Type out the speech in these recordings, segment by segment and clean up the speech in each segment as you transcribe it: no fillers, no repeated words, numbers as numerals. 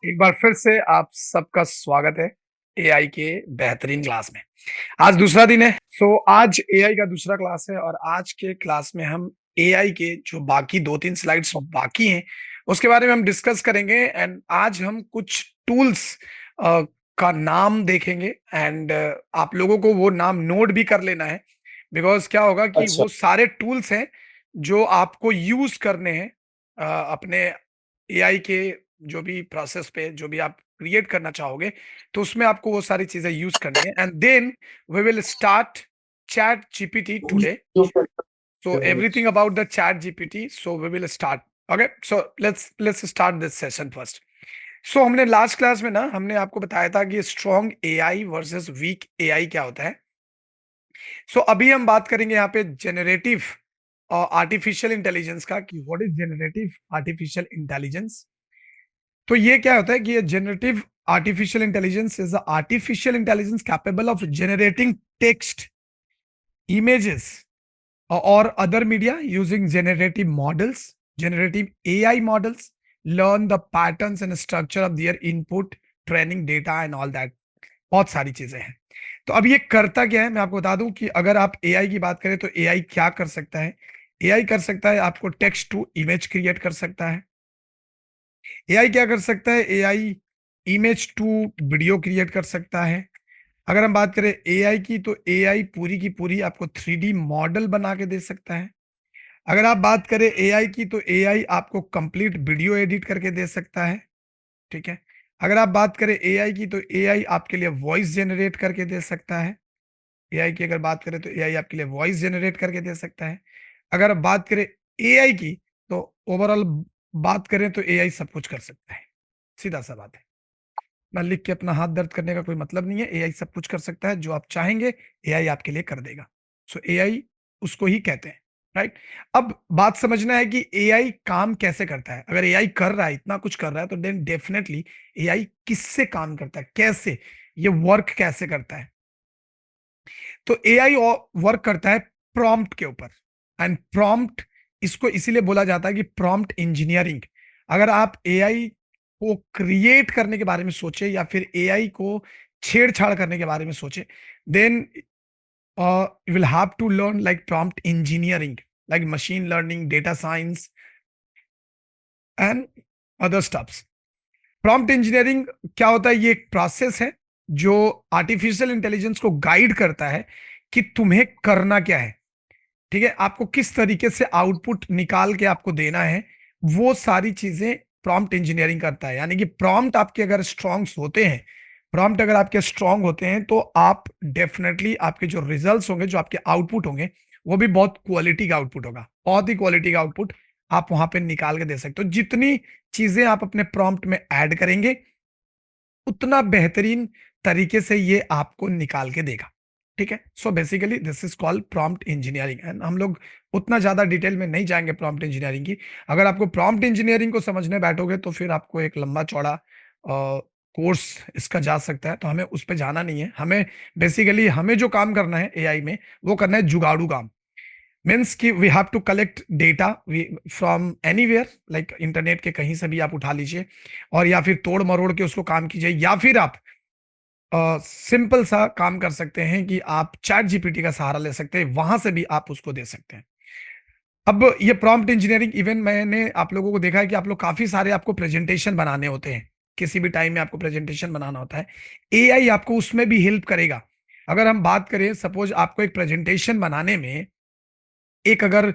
एक बार फिर से आप सबका स्वागत है एआई के बेहतरीन क्लास में। आज दूसरा दिन है। आज एआई का दूसरा क्लास है और आज के क्लास में हम एआई के जो बाकी 2-3 स्लाइड्स बाकी हैं, उसके बारे में हम डिस्कस करेंगे एंड आज हम कुछ टूल्स का नाम देखेंगे एंड आप लोगों को वो नाम नोट भी कर लेना है बिकॉज़ क्या होगा कि अच्छा। वो सारे टूल्स हैं जो आपको यूज़ करने हैं अपने एआई के जो भी प्रोसेस पे जो भी आप क्रिएट करना चाहोगे, तो उसमें आपको वो सारी चीज़ें यूज़ करनी है and then we will start ChatGPT today. So everything about the chat GPT. So we will start. Okay. So let's start this session first. So हमने लास्ट क्लास में ना हमने आपको बताया था कि strong AI versus weak AI क्या होता है। अभी हम बात करेंगे यहाँ पे जेनरेटिव आर्टिफिशियल इंटेलिजेंस का कि what is generative artificial intelligence. तो ये क्या होता है कि ये generative artificial intelligence is artificial intelligence capable of generating text, images, or other media using generative models. Generative AI models learn the patterns and structure of their input, training data and all that. बहुत सारी चीजें हैं। तो अब ये करता क्या है, मैं आपको बता दूं कि अगर आप एआई की बात करें तो एआई क्या कर सकता है। एआई कर सकता है आपको टेक्स्ट टू इमेज क्रिएट कर सकता है। एआई क्या कर सकता है, AI image to video create कर सकता है। अगर हम बात करें एआई की तो एआई पूरी की पूरी आपको 3D मॉडल बना के दे सकता है। अगर आप बात करें एआई की तो एआई आपको कंप्लीट वीडियो एडिट करके दे सकता है। ठीक है। अगर आप बात करें एआई की तो एआई आपके लिए वॉइस जनरेट करके दे सकता है। एआई की अगर बात करें तो एआई आपके लिए वॉइस जनरेट करके दे सकता है। अगर आप बात करें एआई की तो ओवरऑल बात करें तो एआई सब कुछ कर सकता है। सीधा सा बात है। ना लिख के अपना हाथ दर्द करने का कोई मतलब नहीं है। एआई सब कुछ कर सकता है, जो आप चाहेंगे एआई आपके लिए कर देगा। एआई उसको ही कहते हैं, राइट। अब बात समझना है कि एआई काम कैसे करता है। अगर एआई कर रहा है, इतना कुछ कर रहा है, तो देन डेफिनेटली एआई किससे काम करता है, कैसे ये वर्क कैसे करता है। तो एआई वर्क करता है प्रॉम्प्ट के ऊपर एंड प्रॉम्प्ट इसको इसीलिए बोला जाता है कि प्रॉम्प्ट इंजीनियरिंग। अगर आप एआई को क्रिएट करने के बारे में सोचे या फिर एआई को छेड़छाड़ करने के बारे में सोचे, then you will have to learn like prompt engineering, like machine learning, data science and other stuffs. Prompt engineering क्या होता है, ये एक प्रोसेस है जो आर्टिफिशियल इंटेलिजेंस को गाइड करता है कि तुम्हें करना क्या है। ठीक है, आपको किस तरीके से आउटपुट निकाल के आपको देना है, वो सारी चीजें प्रॉम्प्ट इंजीनियरिंग करता है। यानी कि प्रॉम्प्ट आपके अगर स्ट्रॉन्ग होते हैं, प्रॉम्प्ट अगर आपके स्ट्रॉन्ग होते हैं तो आप डेफिनेटली आपके जो रिजल्ट्स होंगे, जो आपके आउटपुट होंगे, वो भी बहुत क्वालिटी का आउटपुट होगा। बहुत ही क्वालिटी का आउटपुट आप वहां पे निकाल के दे सकते हो। जितनी चीजें आप अपने प्रॉम्प्ट में ऐड करेंगे, उतना बेहतरीन तरीके से ये आपको निकाल के देगा। ठीक है। Basically this is called prompt engineering and हम लोग उतना ज्यादा डिटेल में नहीं जाएंगे प्रॉम्प्ट इंजीनियरिंग की। अगर आपको प्रॉम्प्ट इंजीनियरिंग को समझने बैठोगे तो फिर आपको एक लंबा चौड़ा कोर्स इसका जा सकता है, तो हमें उस पर जाना नहीं है। हमें बेसिकली हमें जो काम करना है एआई में, वो करना है जुगाड़ू काम। मीन्स कि we have to collect data from anywhere, like internet के कहीं से भी आप उठा लीजिए और या फिर तोड़ मरोड़ के उसको काम कीजिए, या फिर आप सिंपल सा काम कर सकते हैं कि आप चैट जीपीटी का सहारा ले सकते हैं, वहां से भी आप उसको दे सकते हैं। अब ये प्रॉम्प्ट इंजीनियरिंग, इवन मैंने आप लोगों को देखा है कि आप लोग काफी सारे आपको प्रेजेंटेशन बनाने होते हैं, किसी भी टाइम में आपको प्रेजेंटेशन बनाना होता है, एआई आपको उसमें भी हेल्प करेगा। अगर हम बात करें, सपोज आपको एक प्रेजेंटेशन बनाने में एक अगर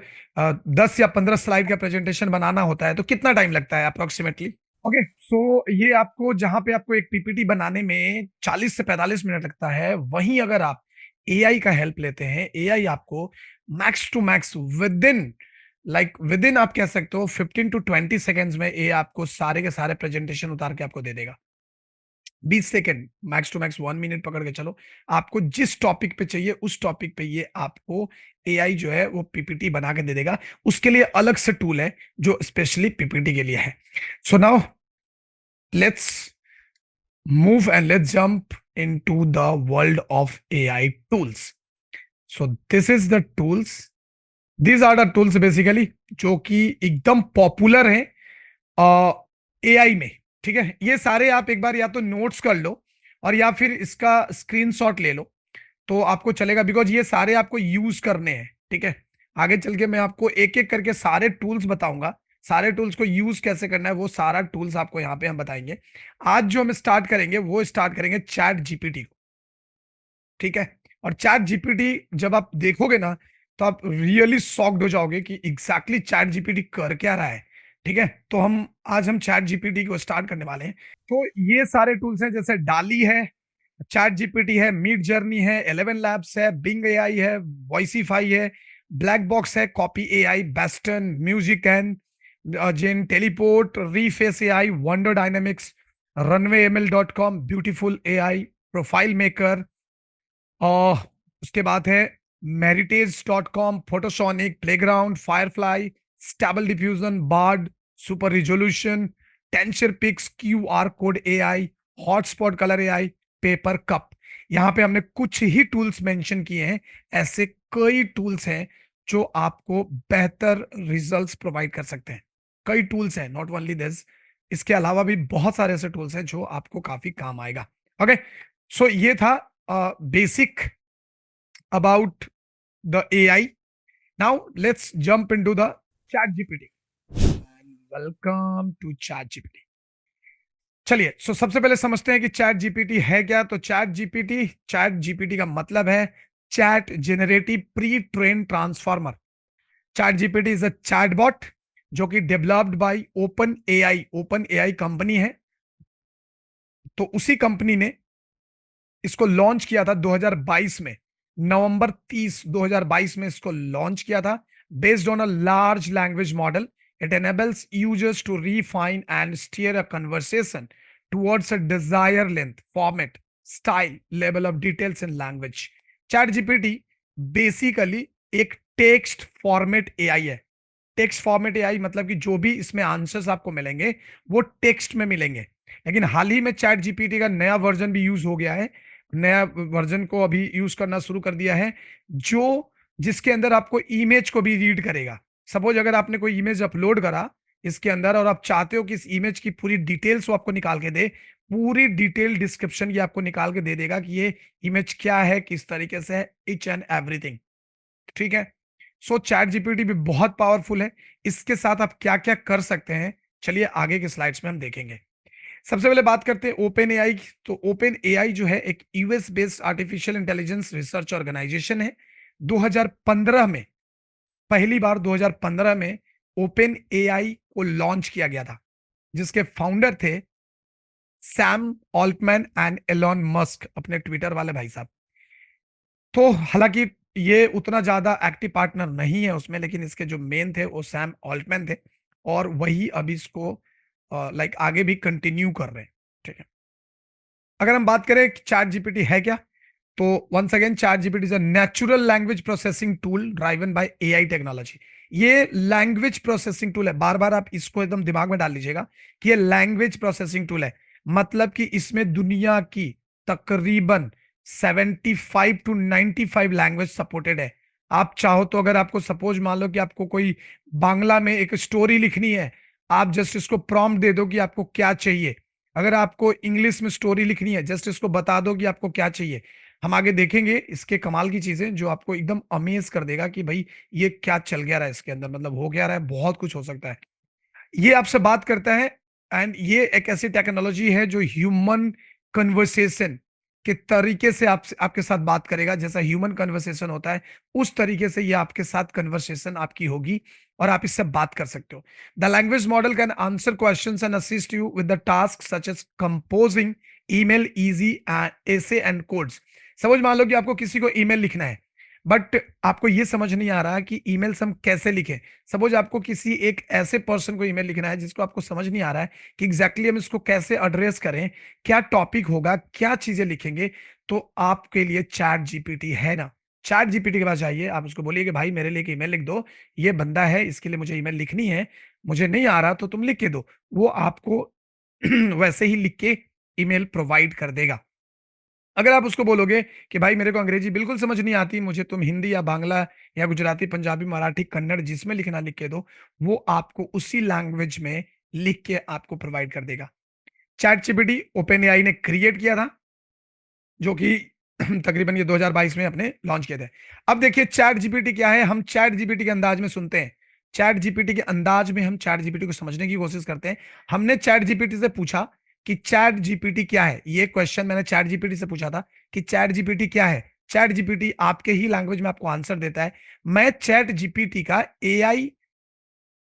10 या 15 स्लाइड का प्रेजेंटेशन बनाना होता है तो कितना टाइम लगता है अप्रोक्सीमेटली। ओके। ये आपको जहां पे आपको एक पीपीटी बनाने में 40 से 45 मिनट लगता है, वहीं अगर आप एआई का हेल्प लेते हैं, एआई आपको max to max within आप कह सकते हो 15 to 20 सेकेंड्स में ये आपको सारे के सारे प्रेजेंटेशन उतार के आपको दे देगा। 20 second, max to max 1 minute पकड़ के चलो। आपको जिस टॉपिक पे चाहिए उस टॉपिक पे ये आपको एआई जो है वो पीपीटी बना के दे देगा। उसके लिए अलग से टूल है जो स्पेशली पीपीटी के लिए है। Now let's move and let's jump into the world of AI tools. This is the tools, these are the tools basically जो कि एकदम पॉपुलर हैं एआई में। ठीक है, ये सारे आप एक बार या तो नोट्स कर लो और या फिर इसका स्क्रीनशॉट ले लो, तो आपको चलेगा, बिकॉज ये सारे आपको यूज करने हैं। ठीक है, आगे चल के मैं आपको एक एक करके सारे टूल्स बताऊंगा, सारे टूल्स को यूज कैसे करना है वो सारा टूल्स आपको यहाँ पे हम बताएंगे। आज जो हम स्टार्ट करेंगे वो स्टार्ट करेंगे चैट जीपीटी को। ठीक है, और चैट जीपीटी जब आप देखोगे ना, तो आप रियली शॉक्ड हो जाओगे कि एग्जैक्टली चैट जीपीटी कर क्या रहा है। ठीक है, तो हम चैट जीपीटी को स्टार्ट करने वाले हैं। तो ये सारे टूल्स हैं, जैसे डाली है, चैट जीपीटी है, मीट जर्नी है, 11 लैब्स है, बिंग एआई है, वॉइसिफाई है, ब्लैक बॉक्स है, कॉपी एआई, बेस्टन, म्यूजिक एंड जिन, Teleport, Reface AI, Wonder Dynamics, runwayML.com, beautiful AI, profile maker, और उसके बाद है मेरिटेज.com, Photosonic, playground, Firefly, stable diffusion, Bard, super resolution, tensor pix, Q R code AI, hotspot colour AI, paper cup. यहाँ पे हमने कुछ ही टूल्स मेंशन किए हैं, ऐसे कई टूल्स हैं जो आपको बेहतर रिजल्ट्स प्रोवाइड कर सकते हैं। कई टूल्स हैं, नॉट ओनली दिस, इसके अलावा भी बहुत सारे ऐसे टूल्स हैं जो आपको काफी काम आएगा। ओके, सो ये था basic about the AI. Now let's jump into the chat GPT and welcome to chat GPT. चलिए, सो सबसे पहले समझते हैं कि चैट जीपीटी है क्या। तो चैट जीपीटी का मतलब है chat generative pre train transformer. Chat GPT is a chatbot जो कि developed by open AI company है। तो उसी कंपनी ने इसको लॉन्च किया था 2022 में, नवंबर 30 2022 में इसको लॉन्च किया था। Based on a large language model, it enables users to refine and steer a conversation towards a desired length, format, style, level of details in language. Chat GPT basically एक text format AI है। Text format AI मतलब कि जो भी इसमें answers आपको मिलेंगे वो टेक्स्ट में मिलेंगे। लेकिन हाल ही में चैट जीपीटी का नया वर्जन भी यूज हो गया है, नया वर्जन को अभी यूज करना शुरू कर दिया है, जो जिसके अंदर आपको इमेज को भी रीड करेगा। सपोज अगर आपने कोई इमेज अपलोड करा इसके अंदर और आप चाहते हो कि इस इमेज की पूरी डिटेल्स वो आपको निकाल के दे, पूरी डिटेल डिस्क्रिप्शन ये आपको निकाल के दे देगा कि ये इमेज क्या है, किस तरीके से है, इच एंड एवरीथिंग। ठीक है, सो चैट जीपीटी भी बहुत पावरफुल है। इसके साथ आप क्या क्या कर सकते हैं, चलिए आगे के स्लाइड्स में हम देखेंगे। सबसे पहले बात करते हैं ओपन एआई की। तो ओपन एआई जो है एक US based artificial intelligence research organisation है। 2015 में, पहली बार 2015 में ओपन एआई को लॉन्च किया गया था, जिसके फाउंडर थे Sam Altman and Elon Musk, अपने ट्विटर वाले भाई साहब। तो हालांकि ये उतना ज्यादा एक्टिव पार्टनर नहीं है उसमें, लेकिन इसके जो मेन थे वो सैम ऑल्टमैन थे, और वही अभी इसको लाइक आगे भी कंटिन्यू कर रहे हैं। ठीक है, अगर हम बात करें चैट जीपीटी है क्या, तो once again chat GPT is a natural language processing tool driven by AI technology. ये लैंग्वेज प्रोसेसिंग टूल है, बार बार आप इसको एकदम दिमाग में डाल लीजिएगा कि ये लैंग्वेज प्रोसेसिंग टूल है। मतलब कि इसमें दुनिया की तकरीबन 75 टू 95 लैंग्वेज सपोर्टेड है। आप चाहो तो, अगर आपको सपोज मान लो कि आपको कोई बांग्ला में एक स्टोरी लिखनी है, आप जस्ट इसको प्रॉम्प्ट दे दो कि आपको क्या चाहिए। अगर आपको इंग्लिश में स्टोरी लिखनी है, जस्ट इसको बता दो कि आपको क्या चाहिए। हम आगे देखेंगे इसके कमाल की चीजें जो आपको एकदम अमेज कर देगा कि भाई ये क्या चल गया रहा है इसके अंदर, मतलब हो गया रहा है, बहुत कुछ हो सकता है। ये आपसे बात करता है, एंड ये एक ऐसी टेक्नोलॉजी है जो ह्यूमन कन्वर्सेशन के तरीके से आपसे आपके साथ बात करेगा। जैसा ह्यूमन कन्वर्सेशन होता है उस तरीके से ये आपके साथ कन्वर्सेशन आपकी होगी और आप इससे बात कर सकते हो। The language model can answer questions and assist you with the task such as composing email, easy essay and codes. समझ मान लो कि आपको किसी को ईमेल लिखना है, बट आपको ये समझ नहीं आ रहा कि ईमेल्स हम कैसे लिखें। सपोज आपको किसी एक ऐसे पर्सन को ईमेल लिखना है जिसको आपको समझ नहीं आ रहा है कि एग्जैक्टली हम इसको कैसे एड्रेस करें, क्या टॉपिक होगा, क्या चीजें लिखेंगे। तो आपके लिए चैट जीपीटी है ना। चैट जीपीटी के पास जाइए, आप उसको बोलिए कि भाई मेरे लिए एक ईमेल लिख दो, ये बंदा है, इसके लिए मुझे ईमेल लिखनी है, मुझे नहीं आ रहा तो तुम लिख के दो। वो आपको वैसे ही लिख के ईमेल प्रोवाइड कर देगा। अगर आप उसको बोलोगे कि भाई मेरे को अंग्रेजी बिल्कुल समझ नहीं आती, मुझे तुम हिंदी या बांग्ला या गुजराती, पंजाबी, मराठी, कन्नड़ जिसमें लिखना लिख के दो, वो आपको उसी लैंग्वेज में लिख के आपको प्रोवाइड कर देगा। चैट जीपीटी ओपन एआई ने क्रिएट किया था, जो कि तकरीबन ये 2022 में अपने लॉन्च किए थे। अब देखिए चैट जीपीटी क्या है, हम चैट जीपीटी के अंदाज में सुनते हैं, चैट जीपीटी के अंदाज में हम चैट जीपीटी को समझने की कोशिश करते हैं। हमने चैट जीपीटी से पूछा कि चैट जीपीटी क्या है, ये क्वेश्चन मैंने चैट जीपीटी से पूछा था कि चैट जीपीटी क्या है। चैट जीपीटी आपके ही लैंग्वेज में आपको आंसर देता है। मैं चैट जीपीटी का एआई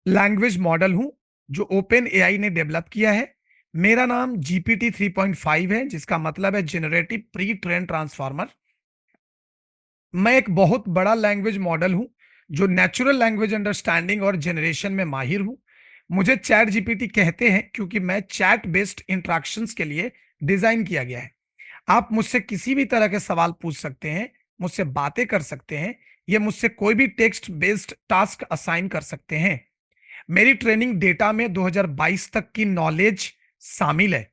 लैंग्वेज मॉडल हूं, जो ओपन एआई ने डेवलप किया है। मेरा नाम जीपीटी 3.5 है, जिसका मतलब है जेनरेटिव प्री ट्रेन ट्रांसफॉर्मर। मैं एक बहुत बड़ा लैंग्वेज मॉडल हूं, जो नेचुरल लैंग्वेज अंडरस्टैंडिंग और जनरेशन में माहिर हूं। मुझे चैट जीपीटी कहते हैं क्योंकि मैं चैट बेस्ड इंटरेक्शंस के लिए डिजाइन किया गया है। आप मुझसे किसी भी तरह के सवाल पूछ सकते हैं, मुझसे बातें कर सकते हैं, ये मुझसे कोई भी टेक्स्ट बेस्ड टास्क असाइन कर सकते हैं। मेरी ट्रेनिंग डेटा में 2022 तक की नॉलेज शामिल है।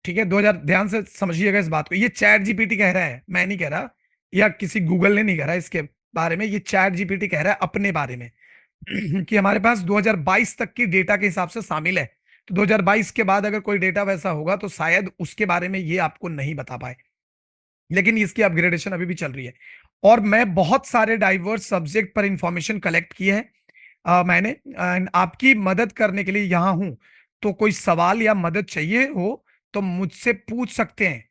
ठीक है, 2000, ध्यान से समझिएगा इस बात को, ये चैट जीपीटी कह रहा है, मैं नहीं कह रहा, या किसी गूगल ने नहीं कह रहा इसके बारे में, ये चैट जीपीटी कह रहा है अपने बारे में कि हमारे पास 2022 तक की डेटा के हिसाब से शामिल है। तो 2022 के बाद अगर कोई डेटा वैसा होगा तो शायद उसके बारे में ये आपको नहीं बता पाए, लेकिन इसकी अपग्रेडेशन अभी भी चल रही है। और मैं बहुत सारे डाइवर्स सब्जेक्ट पर इंफॉर्मेशन कलेक्ट की है मैंने, आपकी मदद करने के लिए यहाँ हूं। तो कोई सवाल या मदद चाहिए हो तो मुझसे पूछ सकते हैं।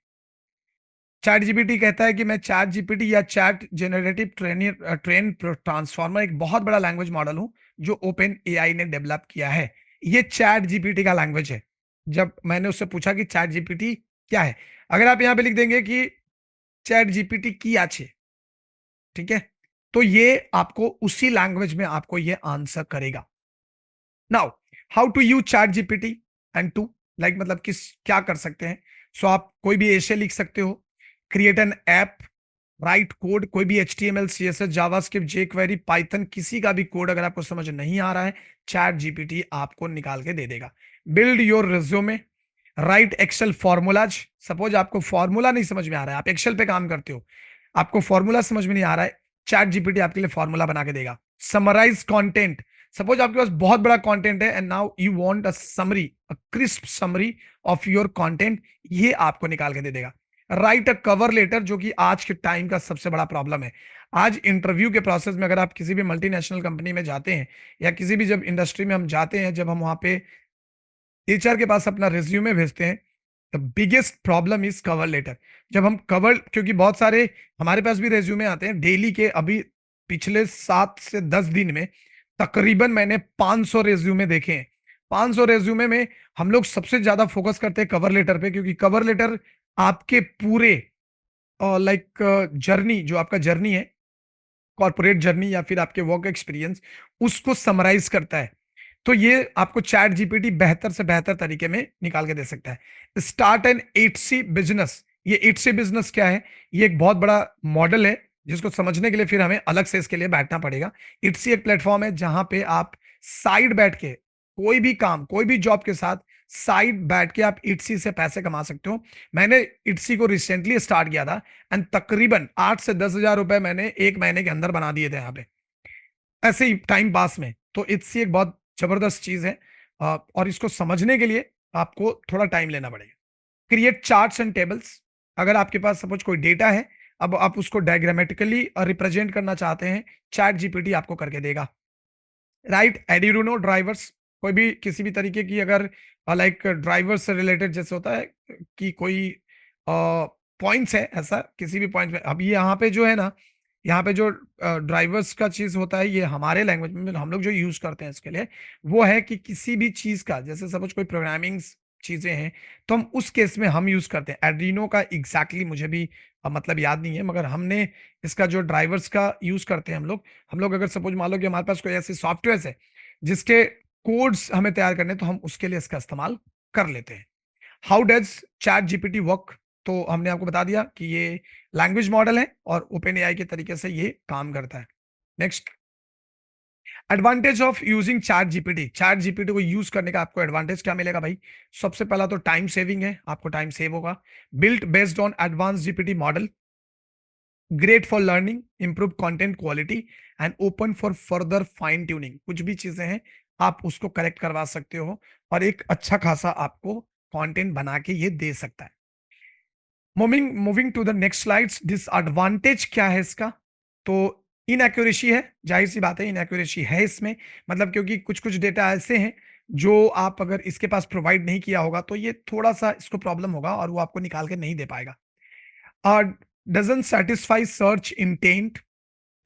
चैट जीपीटी कहता है कि मैं चैट जीपीटी या चैट जेनरेटिव ट्रेन ट्रांसफॉर्मर एक बहुत बड़ा लैंग्वेज मॉडल हूं, जो ओपन एआई ने डेवलप किया है। ये चैट जीपीटी का लैंग्वेज है। जब मैंने उससे पूछा कि चैट जीपीटी क्या है, अगर आप यहां पे लिख देंगे कि चैट जीपीटी की आछे, ठीक है, तो ये आपको उसी लैंग्वेज में आपको ये आंसर करेगा। Now how to use chat GPT and to, like मतलब किस क्या कर सकते हैं। सो आप कोई भी ऐसे लिख सकते हो, create an app, right code, कोई भी HTML CSS JavaScript jQuery Python, किसी का भी कोड अगर आपको समझ नहीं आ रहा है, चैट जीपीटी आपको निकाल के दे देगा। Build your resume, write excel formulas, suppose आपको फॉर्मूला नहीं समझ में आ रहा है, आप एक्सेल पे काम करते हो, आपको फॉर्मूला समझ में नहीं आ रहा है, चैट जीपीटी आपके लिए फॉर्मूला बना के देगा। समराइज कंटेंट, सपोज आपके पास बहुत बड़ा कंटेंट है and now you want a summary, a crisp summary of your content, ये आपको निकाल के दे देगा। राइट अ कवर लेटर, जो कि आज के टाइम का सबसे बड़ा प्रॉब्लम है। आज इंटरव्यू के प्रोसेस में अगर आप किसी भी मल्टीनेशनल कंपनी में जाते हैं, या किसी भी जब इंडस्ट्री में हम जाते हैं, जब हम वहां पे एचआर के पास अपना रिज्यूमे भेजते हैं, the biggest problem is cover letter. जब हम कवर, क्योंकि बहुत सारे हमारे पास भी रिज्यूमे आते हैं डेली के, अभी पिछले 7 से 10 दिन में तकरीबन मैंने 500 रिज्यूमे देखे हैं। 500 रिज्यूमे में हम लोग सबसे ज्यादा फोकस करते हैं कवर लेटर पे, क्योंकि कवर लेटर आपके पूरे लाइक जर्नी, जो आपका जर्नी है, कॉर्पोरेट जर्नी या फिर आपके वर्क एक्सपीरियंस, उसको समराइज करता है। तो ये आपको चैट जीपीटी बेहतर से बेहतर तरीके में निकाल के दे सकता है। स्टार्ट एन 8C बिजनेस, ये 8C बिजनेस क्या है, ये एक बहुत बड़ा मॉडल है, जिसको समझने के लिए फिर हमें अलग से इसके लिए बैठना पड़ेगा। 8C एक प्लेटफॉर्म है जहां पे आप साइड बैठ के कोई भी काम, कोई भी जॉब के साथ साइड बैठ के आप 8C से पैसे कमा सकते हो। मैंने 8C को रिसेंटली स्टार्ट किया था एंड तकरीबन 8 से 10 हजार रुपए मैंने एक महीने के अंदर बना दिए थे यहाँ पे, ऐसे ही टाइम पास में। तो इससे एक बहुत जबरदस्त चीज है, और इसको समझने के लिए आपको थोड़ा टाइम लेना पड़ेगा। क्रिएट चार्ट्स एंड टेबल्स, अगर आपके पास सपोज कोई डेटा है, अब आप उसको डायग्रामेटिकली रिप्रेजेंट करना चाहते हैं, चैट जीपीटी आपको करके देगा। राइट एडिनो ड्राइवर्स, कोई भी किसी भी तरीके की अगर लाइक ड्राइवर से रिलेटेड जैसे होता है कि कोई पॉइंट्स है, ऐसा किसी भी पॉइंट में, अब ये यहाँ पे जो है ना, यहाँ पे जो ड्राइवर्स का चीज होता है, ये हमारे लैंग्वेज में हम लोग जो यूज करते हैं इसके लिए, वो है कि किसी भी चीज का, जैसे सपोज कोई प्रोग्रामिंग चीजें हैं, तो हम उस केस में हम यूज करते हैं एड्रीनो का। एग्जैक्टली मुझे भी मतलब याद नहीं है, मगर हमने इसका जो ड्राइवर्स का यूज करते हैं हम लोग अगर सपोज मान लो कि हमारे पास कोई ऐसे सॉफ्टवेयर है जिसके कोड्स हमें तैयार करने, तो हम उसके लिए इसका इस्तेमाल कर लेते हैं। How does chat GPT work, तो हमने आपको बता दिया कि ये लैंग्वेज मॉडल है और ओपन एआई के तरीके से ये काम करता है। Next, advantage of using chat GPT को यूज करने का आपको एडवांटेज क्या मिलेगा भाई। सबसे पहला तो टाइम सेविंग है, आपको टाइम सेव होगा। Built based on advance GPT model, great for learning, improve content quality and open for further fine tuning. कुछ भी चीजें हैं आप उसको करेक्ट करवा सकते हो और एक अच्छा खासा आपको कंटेंट बना के ये दे सकता है। Moving to the next slides, disadvantage क्या है इसका? तो इनएक्यूरेसी है, जाहिर सी बात है इनएक्यूरेसी है इसमें, मतलब क्योंकि कुछ कुछ डेटा ऐसे हैं जो आप अगर इसके पास प्रोवाइड नहीं किया होगा तो ये थोड़ा सा इसको प्रॉब्लम होगा और वो आपको निकाल के नहीं दे पाएगा। Doesn't satisfy search intent,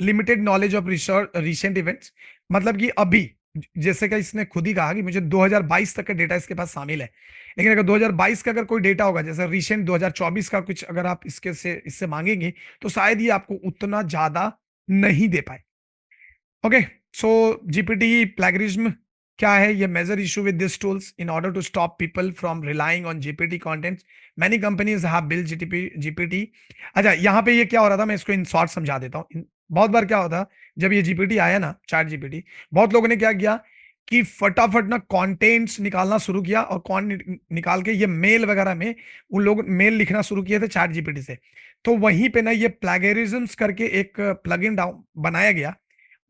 limited knowledge of research recent events, मतलब कि अभी जैसे कि इसने खुद ही कहा कि मुझे 2022 तक का डेटा इसके पास शामिल है, लेकिन अगर 2022 का अगर कोई डेटा होगा जैसे रिसेंट 2024 का कुछ अगर आप इससे मांगेंगे तो शायद ये आपको उतना ज्यादा नहीं दे पाए। ओके, सो जीपीटी प्लैगरिज्म क्या है? ये major issue with this tools in order to stop people from relying on GPT content, many companies have build GPT. अच्छा, यहाँ पे ये क्या हो रहा था, मैं इसको इन शॉर्ट समझा देता हूँ। बहुत बार क्या होता, जब ये जीपीटी आया ना, चैट जीपीटी, बहुत लोगों ने क्या किया कि फटाफट ना कंटेंट्स निकालना शुरू किया और निकाल के ये मेल वगैरह में उन लोग मेल लिखना शुरू किए थे चैट जीपीटी से। तो वहीं पे ना ये प्लैगरिज्म्स करके एक प्लगइन डाउन बनाया गया।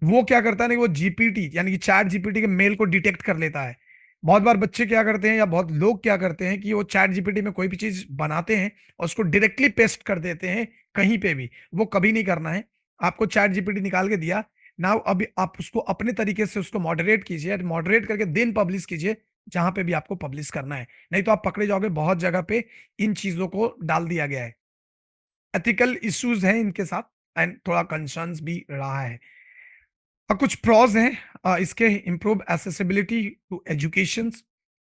वो क्या करता है ना, वो जीपीटी यानी कि चैट जीपीटी के मेल को डिटेक्ट कर लेता है। बहुत बार बच्चे क्या करते हैं या बहुत लोग क्या करते हैं कि वो चैट जीपीटी में कोई भी चीज बनाते हैं और उसको डायरेक्टली पेस्ट कर देते हैं कहीं पे भी। वो कभी नहीं करना है। आपको चैट जीपीटी निकाल के दिया ना, अभी आप उसको अपने तरीके से उसको मॉडरेट कीजिए, मॉडरेट करके देन पब्लिश कीजिए जहां पे भी आपको पब्लिश करना है, नहीं तो आप पकड़े जाओगे। बहुत जगह पे इन चीजों को डाल दिया गया है। एथिकल इश्यूज हैं इनके साथ एंड थोड़ा कंसर्न्स भी रहा है। और कुछ प्रॉज हैं इसके, improve accessibility to education,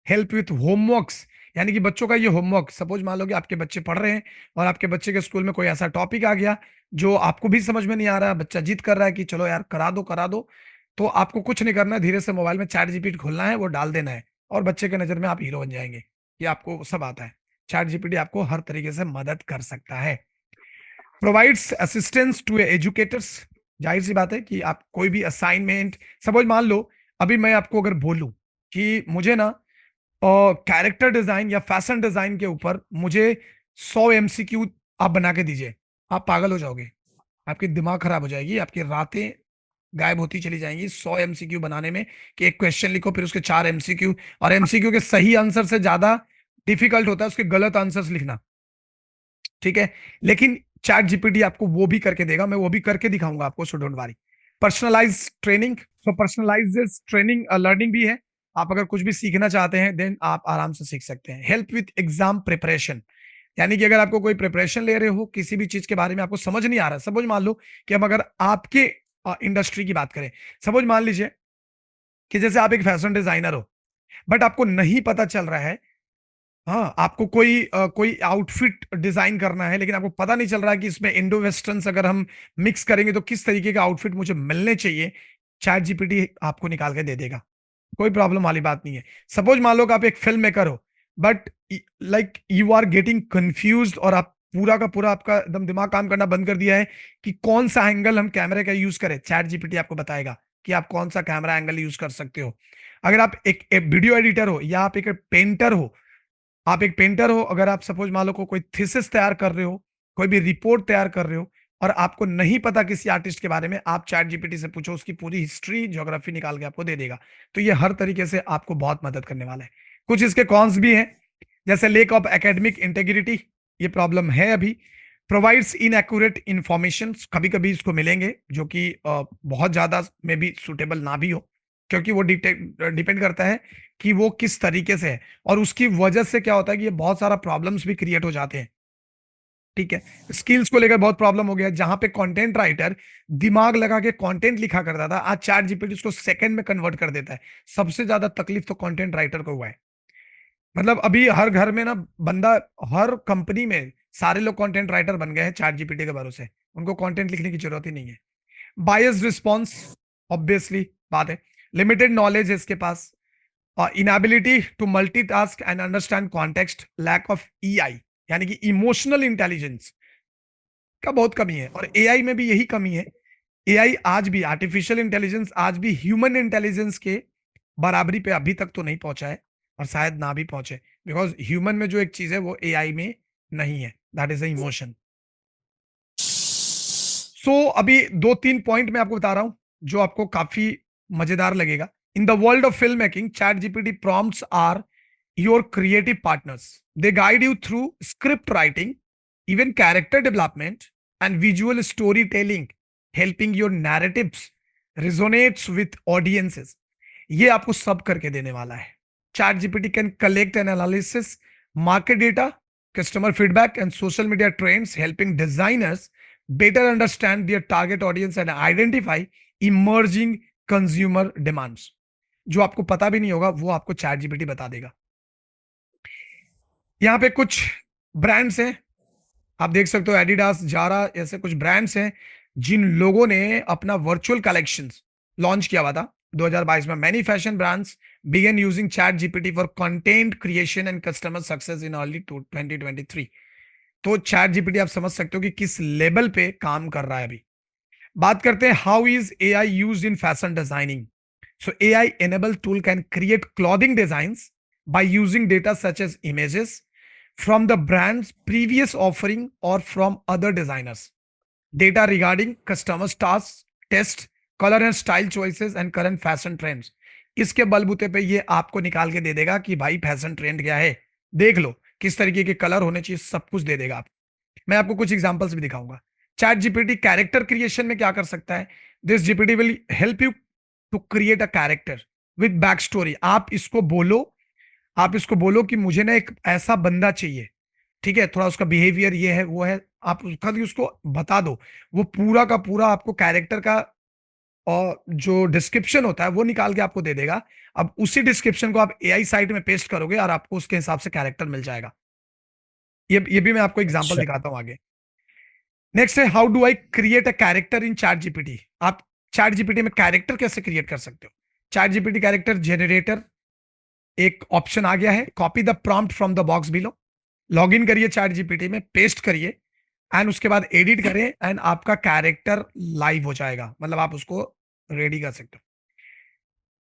help with homeworks, यानी कि बच्चों का ये होमवर्क, सपोज मान लो कि आपके बच्चे पढ़ रहे हैं और आपके बच्चे के स्कूल में कोई ऐसा टॉपिक आ गया जो आपको भी समझ में नहीं आ रहा, बच्चा जिद कर रहा है कि चलो यार करा दो करा दो, तो आपको कुछ नहीं करना है, धीरे से मोबाइल में चैट जीपीटी खोलना है, वो डाल देना है और बच्चे के नजर में आप हीरो बन जाएंगे। ये आपको सब आता है। चैट जीपीटी आपको हर तरीके से मदद कर सकता है। प्रोवाइड्स असिस्टेंस टू एजुकेटर्स, जाहिर सी बात है कि आप कोई भी असाइनमेंट, सपोज मान लो अभी मैं आपको अगर बोलूं कि मुझे ना कैरेक्टर डिजाइन या फैशन डिजाइन के ऊपर मुझे 100 एमसीक्यू आप बना के दीजिए, आप पागल हो जाओगे, आपकी दिमाग खराब हो जाएगी, आपकी रातें गायब होती चली जाएंगी 100 एमसीक्यू बनाने में, कि एक क्वेश्चन लिखो फिर उसके 4 एमसीक्यू, और एमसीक्यू के सही आंसर से ज्यादा डिफिकल्ट होता है उसके गलत आंसर्स लिखना। ठीक है, लेकिन चैट जीपीटी आपको वो भी करके देगा, मैं वो भी करके दिखाऊंगा आपको, so don't worry. Personalise training, तो पर्सनलाइज ट्रेनिंग लर्निंग भी है। आप अगर कुछ भी सीखना चाहते हैं देन आप आराम से सीख सकते हैं। हेल्प विथ एग्जाम प्रिपरेशन, यानी कि अगर आपको कोई प्रिपरेशन ले रहे हो किसी भी चीज के बारे में आपको समझ नहीं आ रहा, सपोज मान लो कि हम अगर आपके इंडस्ट्री की बात करें, सपोज मान लीजिए कि जैसे आप एक फैशन डिजाइनर हो बट आपको नहीं पता चल रहा है, हाँ आपको कोई आउटफिट डिजाइन करना है लेकिन आपको पता नहीं चल रहा है कि इसमें इंडो वेस्टर्न्स अगर हम मिक्स करेंगे तो किस तरीके का आउटफिट मुझे मिलने चाहिए, चैट जीपीटी आपको निकाल के दे देगा। कोई प्रॉब्लम वाली बात नहीं है। सपोज मान लो कि आप एक फिल्म मेकर हो but like you are getting confused और आप पूरा का पूरा आपका एकदम दिमाग काम करना बंद कर दिया है कि कौन सा एंगल हम कैमरे का यूज करें, चैट जीपीटी आपको बताएगा कि आप कौन सा कैमरा एंगल यूज कर सकते हो। अगर आप एक वीडियो एडिटर हो या आप एक पेंटर हो, आप एक पेंटर हो, अगर आप सपोज मान लो कोई थीसिस तैयार कर रहे हो, कोई भी रिपोर्ट तैयार कर रहे हो और आपको नहीं पता किसी आर्टिस्ट के बारे में, आप चैट जीपीटी से पूछो, उसकी पूरी हिस्ट्री ज्योग्राफी निकाल के आपको दे देगा। तो ये हर तरीके से आपको बहुत मदद करने वाला है। कुछ इसके कॉन्स भी हैं, जैसे लेक ऑफ एकेडमिक इंटेग्रिटी, ये प्रॉब्लम है अभी। प्रोवाइड्स इनएक्यूरेट इंफॉर्मेशन, कभी कभी इसको मिलेंगे जो कि बहुत ज्यादा में भी सुटेबल ना भी हो, क्योंकि वो डिपेंड करता है कि वो किस तरीके से है, और उसकी वजह से क्या होता है कि ये बहुत सारा प्रॉब्लम्स भी क्रिएट हो जाते हैं। ठीक है, स्किल्स को लेकर बहुत प्रॉब्लम हो गया, जहां पे कंटेंट राइटर दिमाग लगा के कंटेंट लिखा करता था, आज चैट जीपीटी उसको सेकंड में कन्वर्ट कर देता है। सबसे ज्यादा तकलीफ तो कंटेंट राइटर को हुआ है। मतलब अभी हर घर में ना बंदा, हर कंपनी में सारे लोग कंटेंट राइटर बन गए हैं चैट जीपीटी के भरोसे, उनको कंटेंट लिखने की जरूरत ही नहीं है। बायस रिस्पॉन्स, ऑब्वियसली बात है, लिमिटेड नॉलेज है इसके पास, inability to multitask and understand context, lack of EI यानी कि इमोशनल इंटेलिजेंस का बहुत कमी है, और एआई में भी यही कमी है। एआई आज भी, आर्टिफिशियल इंटेलिजेंस आज भी ह्यूमन इंटेलिजेंस के बराबरी पे अभी तक तो नहीं पहुंचा है, और शायद ना भी पहुंचे, बिकॉज ह्यूमन में जो एक चीज है वो एआई में नहीं है, दैट इज द इमोशन। सो अभी दो तीन पॉइंट मैं आपको बता रहा हूं जो आपको काफी मजेदार लगेगा। In the world of film making, chat GPT prompts are your creative partners. They guide you through script writing, even character development and visual storytelling, helping your narratives resonates with audiences. ये आपको सब करके देने वाला है. Chat GPT can collect and analysis market data, customer feedback and social media trends, helping designers better understand their target audience and identify emerging consumer demands. जो आपको पता भी नहीं होगा वो आपको चैट जीपीटी बता देगा. यहाँ पे कुछ ब्रांड्स हैं, आप देख सकते हो एडिडास, जारा, ऐसे कुछ ब्रांड्स हैं जिन लोगों ने अपना वर्चुअल कलेक्शंस लॉन्च किया हुआ था 2022 में. Many fashion brands began using chat GPT for content creation and customer success in early 2023. तो चैट जीपीटी आप समझ सकते हो कि किस लेवल पे काम कर रहा है अभी. बात करते हैं how is AI used in fashion designing. So AI enable tool can create clothing designs by using data such as images from the brand's previous offering or from other designers. Data regarding customers' tasks, test, color and style choices and current fashion trends. इसके बलबूते पे ये आपको निकाल के दे देगा कि भाई फैशन ट्रेंड क्या है, देख लो किस तरीके के कलर होने चाहिए, सब कुछ दे देगा आप. मैं आपको कुछ एग्जांपल्स भी दिखाऊंगा. चैट जीपीटी कैरेक्टर क्रिएशन में क्या कर सकता है. This GPT will help you to create a character with back story. आप इसको बोलो कि मुझे ना एक ऐसा बंदा चाहिए, ठीक है, थोड़ा उसका बिहेवियर ये है वो है, आप खाली उसको बता दो, वो पूरा का पूरा आपको कैरेक्टर का और जो डिस्क्रिप्शन होता है वो निकाल के आपको दे देगा. अब उसी डिस्क्रिप्शन को आप एआई साइट में पेस्ट करोगे और आपको उसके हिसाब से कैरेक्टर मिल जाएगा. ये भी मैं आपको एग्जांपल दिखाता हूं आगे. नेक्स्ट है how do I create a character in chat GPT. आप चैट जीपीटी में कैरेक्टर कैसे क्रिएट कर सकते हो. चैट जीपीटी कैरेक्टर जनरेटर एक ऑप्शन आ गया है. Copy the prompt from the box below. Log in करिए चैट जीपीटी में, पेस्ट करिए एंड उसके बाद एडिट करें एंड आपका कैरेक्टर लाइव हो जाएगा. मतलब आप उसको रेडी कर सकते हो.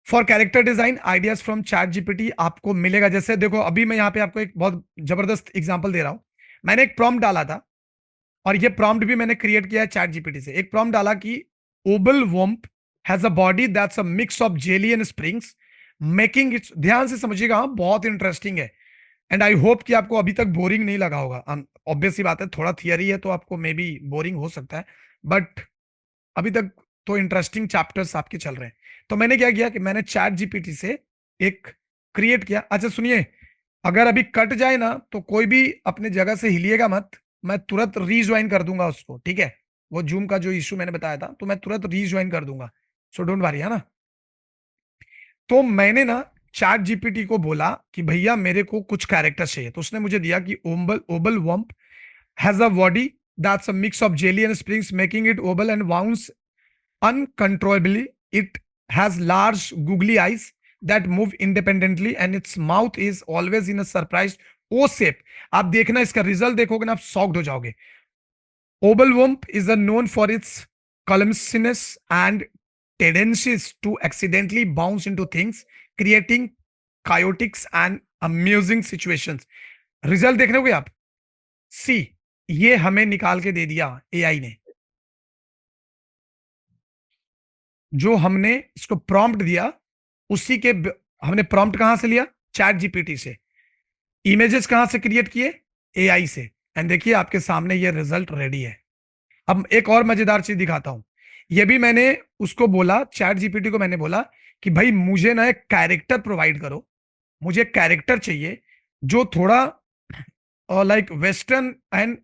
For character design ideas from chat GPT आपको मिलेगा. जैसे देखो अभी मैं यहाँ पे आपको एक बहुत जबरदस्त एग्जांपल दे रहा हूं. मैंने एक प्रॉम्प्ट डाला था और ये प्रॉम्प्ट भी मैंने क्रिएट किया है चैट जीपीटी से. एक प्रॉम्प्ट डाला कि wobble womp has a body that's a mix of jelly and springs making its. ध्यान से समझिएगा, हाँ बहुत इंटरेस्टिंग है एंड आई होप कि आपको अभी तक बोरिंग नहीं लगा होगा. ऑब्वियस सी बात है, थोड़ा थियरी है तो आपको मे बी बोरिंग हो सकता है, बट अभी तक तो इंटरेस्टिंग चैप्टर्स आपके चल रहे हैं. तो मैंने क्या किया कि मैंने चैट जीपीटी से एक क्रिएट किया. अच्छा सुनिए, अगर अभी कट जाए ना तो कोई भी अपने जगह से हिलिएगा मत, मैं तुरंत रीज्वाइन कर दूंगा उसको, ठीक है. वो जूम का जो इश्यू मैंने बताया था तो मैं तुरंत रीज्वाइन कर दूंगा, सो डोंट वरी, है ना. तो मैंने ना चैट जीपीटी को बोला कि भैया मेरे को कुछ कैरेक्टर चाहिए, तो उसने मुझे दिया कि wobble wobble womp has a body that's a mix of jelly and springs making it wobble and bounce uncontrollably. It has large googly eyes that move independently and its mouth is always in a surprised O shape. आप देखना इसका result देखोगे ना आप shocked हो जाओगे. Ovalwomp is known for its clumsiness and tendencies to accidentally bounce into things, creating chaotic and amusing situations. Result देख रहे होगे आप. सी, ये हमें निकाल के दे दिया एआई ने. जो हमने इसको प्रॉम्प्ट दिया उसी के हमने प्रॉम्प्ट कहां से लिया, चैट जीपीटी से. इमेजेस कहां से क्रिएट किए, एआई से. एंड देखिए आपके सामने ये रिजल्ट रेडी है. अब एक और मजेदार चीज दिखाता हूं. ये भी मैंने उसको बोला, चैट जीपीटी को मैंने बोला कि भाई मुझे ना एक कैरेक्टर प्रोवाइड करो, मुझे कैरेक्टर चाहिए जो थोड़ा लाइक वेस्टर्न एंड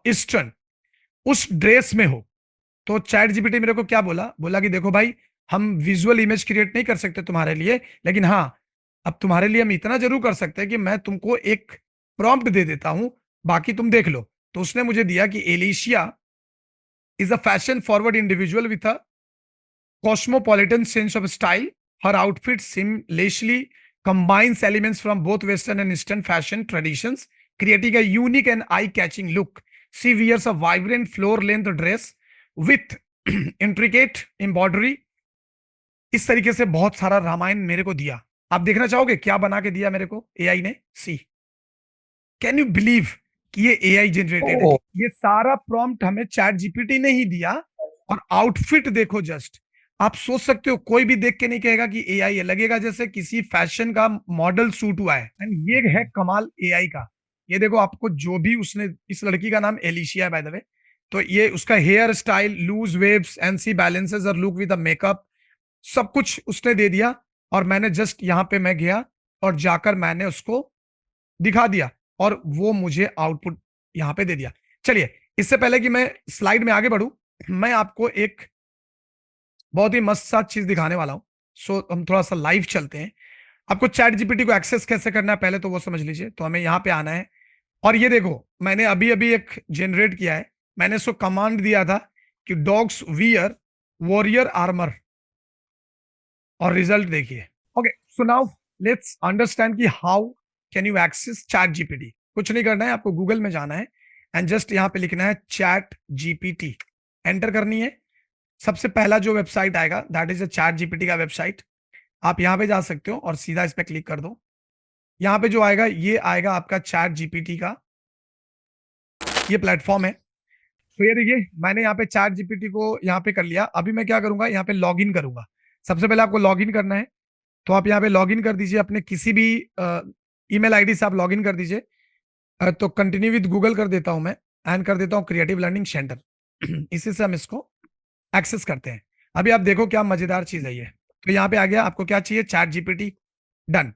ईस्टर्न उस ड्रेस में हो. तो चैट जीपीटी मेरे को क्या बोला, बोला कि देखो भाई हम विजुअल इमेज क्रिएट नहीं कर सकते तुम्हारे लिए, लेकिन हाँ अब तुम्हारे लिए हम इतना जरूर कर सकते हैं कि मैं तुमको एक प्रॉम्प्ट दे देता हूं, बाकी तुम देख लो. तो उसने मुझे दिया कि Alicia is a fashion forward individual with a cosmopolitan sense of style. Her outfit seamlessly combines elements from both Western and Eastern fashion traditions, creating a unique and eye-catching look. She wears a vibrant floor-length dress with intricate embroidery. इस तरीके से बहुत सारा रामायण मेरे को दिया. आप देखना चाहोगे क्या बना के दिया मेरे को एआई ने. सी, कैन यू बिलीव कि ये एआई जनरेटेड है. ये सारा प्रॉम्प्ट हमें चैट जीपीटी ने ही दिया और आउटफिट देखो जस्ट. आप सोच सकते हो कोई भी देख के नहीं कहेगा कि एआई है, लगेगा जैसे किसी फैशन का मॉडल सूट हुआ है। एंड ये है कमाल एआई का। ये देखो आपको जो भी उसने, इस लड़की का नाम एलिशिया है बाय द वे, तो ये उसका हेयर स्टाइल, लूज वेव्स, एनसी बैलेंसेस और लुक विद द मेकअप, सब कुछ उसने दे दिया। और मैंने जस्ट यहाँ पे मैं गया और जाकर मैंने उसको दिखा दिया और वो मुझे आउटपुट यहाँ पे दे दिया। चलिए, इससे पहले कि मैं स्लाइड में आगे बढ़ूं, मैं आपको एक बहुत ही मस्त सा चीज दिखाने वाला हूं। सो हम थोड़ा सा लाइव चलते हैं। आपको चैट जीपीटी को एक्सेस कैसे करना है पहले तो वो समझ लीजिए। तो हमें यहाँ पे आना है और ये देखो मैंने अभी अभी एक जनरेट किया है। मैंने इसको कमांड दिया था कि डॉग्स वियर वॉरियर आर्मर, और रिजल्ट देखिए। Okay, so now let's understand कि how can you access Chat GPT. कुछ नहीं करना है, आपको गूगल में जाना है एंड जस्ट यहाँ पे लिखना है चैट जीपीटी, एंटर करनी है। सबसे पहला जो वेबसाइट आएगा that is a chat GPT का वेबसाइट। आप यहाँ पे जा सकते हो और सीधा इस पे क्लिक कर दो। यहाँ पे जो आएगा ये आएगा आपका चैट जीपीटी का ये प्लेटफॉर्म है। तो ये देखिए मैंने यहाँ पे चैट जीपीटी को यहाँ पे कर लिया। अभी मैं क्या करूंगा, यहाँ पे लॉग इन करूंगा। सबसे पहले आपको लॉग इन करना है, तो आप यहाँ पे लॉग इन कर दीजिए अपने किसी भी ईमेल आईडी से आप लॉग इन कर दीजिए। तो कंटिन्यू विद गूगल कर देता हूं मैं एंड कर देता हूं क्रिएटिव लर्निंग सेंटर। इसी से हम इसको एक्सेस करते हैं। अभी आप देखो क्या मजेदार चीज है ये। तो यहाँ पे आ गया, आपको क्या चाहिए, चैट जीपीटी, डन।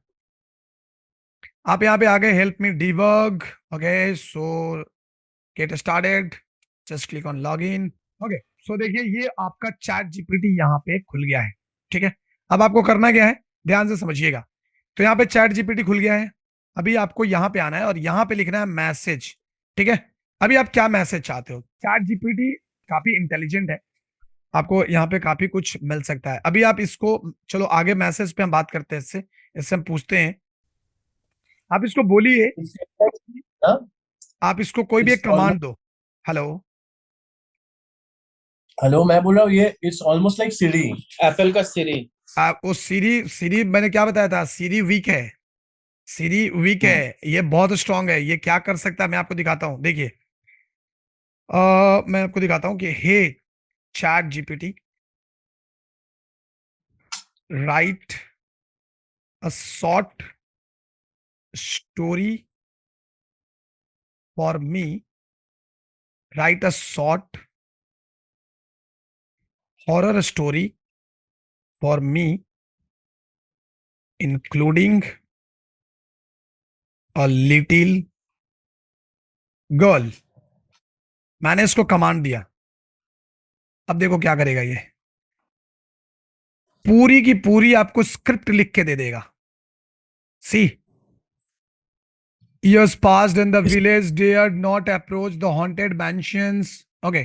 आप यहाँ पे आ गए help me debug. Okay, so get started, just click on log in. Okay, सो देखिए ये आपका चैट जीपीटी यहाँ पे खुल गया है। ठीक है, अब आपको करना क्या है, ध्यान से समझिएगा। तो यहाँ पे चैट जीपीटी खुल गया है। अभी आपको यहाँ पे आना है और यहाँ पे लिखना है मैसेज। ठीक है, अभी आप क्या मैसेज चाहते हो। चैट जीपीटी काफी इंटेलिजेंट है, आपको यहाँ पे काफी कुछ मिल सकता है। अभी आप इसको, चलो आगे मैसेज पे हम बात करते हैं। इससे इससे हम पूछते हैं, आप इसको बोलिए, आप इसको कोई भी एक कमांड दो। हेलो, हेलो, मैं बोल रहा हूँ ये it's almost like Siri. Apple का सिरी। आप वो सीरी सीरी मैंने क्या बताया था, सीरी वीक है। सीरी वीक है, ये बहुत स्ट्रांग है। ये क्या कर सकता है मैं आपको दिखाता हूँ, देखिए। मैं आपको दिखाता हूँ कि hey Chat GPT write a short story for me, write a short horror story for me including a little girl. मैंने इसको कमांड दिया, अब देखो क्या करेगा ये। पूरी की पूरी आपको स्क्रिप्ट लिख के दे देगा। सी, years passed and the village dared not approach the haunted mansions. Okay,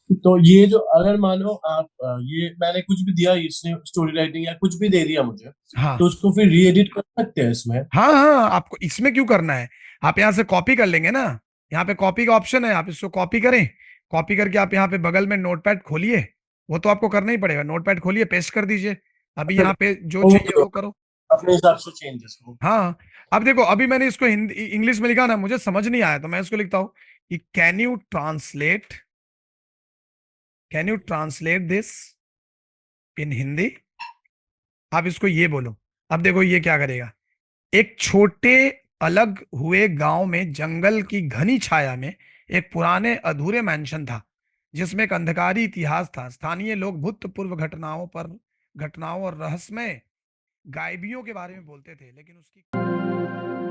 तो ये जो अगर मानो आप ये मैंने कुछ भी दिया इसने स्टोरी राइटिंग या कुछ भी दे दिया मुझे, हाँ तो उसको फिर री एडिट कर सकते हैं इसमें। हाँ हाँ, आपको इसमें क्यों करना है, आप यहाँ से कॉपी कर लेंगे ना। यहाँ पे कॉपी का ऑप्शन है, आप इसको कॉपी करें। कॉपी करके आप यहाँ पे बगल में नोटपैड खोलिए, वो तो आपको करना ही पड़ेगा। नोटपैड खोलिए, पेस्ट कर दीजिए। अभी फिर यहाँ पे जो चाहिए ओके, वो करो। अपने हिसाब से चेंजेस हो। हाँ, अब देखो अभी मैंने इसको हिंदी इंग्लिश में लिखा ना, मुझे समझ नहीं आया तो मैं इसको लिखता हूँ कि can you translate this in Hindi. आप इसको ये बोलो, अब देखो ये क्या करेगा। एक छोटे अलग हुए गांव में जंगल की घनी छाया में एक पुराने अधूरे मैंशन था, जिसमें एक अंधकारी इतिहास था। स्थानीय लोग भूतपूर्व घटनाओं और रहस्यमय गायबियों के बारे में बोलते थे, लेकिन उसकी